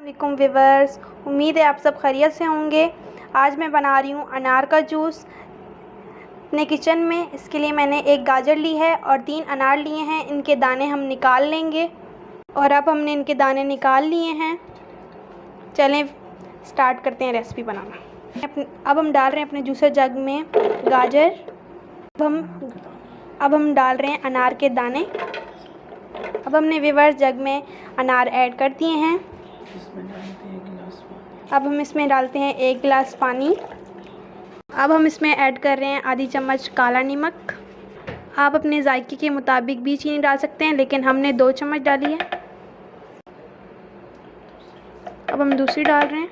वालेकुम व्यूवर्स, उम्मीद है आप सब खैरियत से होंगे। आज मैं बना रही हूँ अनार का जूस अपने किचन में। इसके लिए मैंने एक गाजर ली है और 3 अनार लिए हैं। इनके दाने हम निकाल लेंगे और अब हमने इनके दाने निकाल लिए हैं। चलें स्टार्ट करते हैं रेसिपी बनाना। अब हम डाल रहे हैं अपने जूसर जग में गाजर। अब हम डाल रहे हैं अनार के दाने। अब हमने व्यूवर्स जग में अनार ऐड कर दिए हैं। अब हम इसमें डालते हैं 1 गिलास पानी। अब हम इसमें ऐड कर रहे हैं आधी चम्मच काला नमक। आप अपने जायके के मुताबिक भी चीनी डाल सकते हैं, लेकिन हमने 2 चम्मच डाली है। अब हम दूसरी डाल रहे हैं।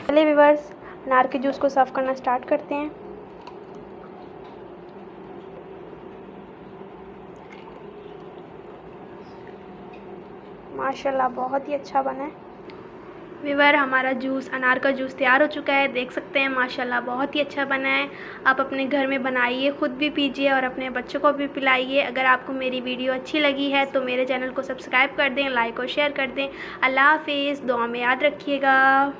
चलिए व्यूवर्स, अनार के जूस को सर्व करना स्टार्ट करते हैं। माशाल्लाह बहुत ही अच्छा बना है। व्यूवर, हमारा जूस अनार का जूस तैयार हो चुका है। देख सकते हैं माशाल्लाह बहुत ही अच्छा बना है। आप अपने घर में बनाइए, ख़ुद भी पीजिए और अपने बच्चों को भी पिलाइए। अगर आपको मेरी वीडियो अच्छी लगी है तो मेरे चैनल को सब्सक्राइब कर दें, लाइक और शेयर कर दें। अल्लाह हाफ़िज़, दुआ में याद रखिएगा।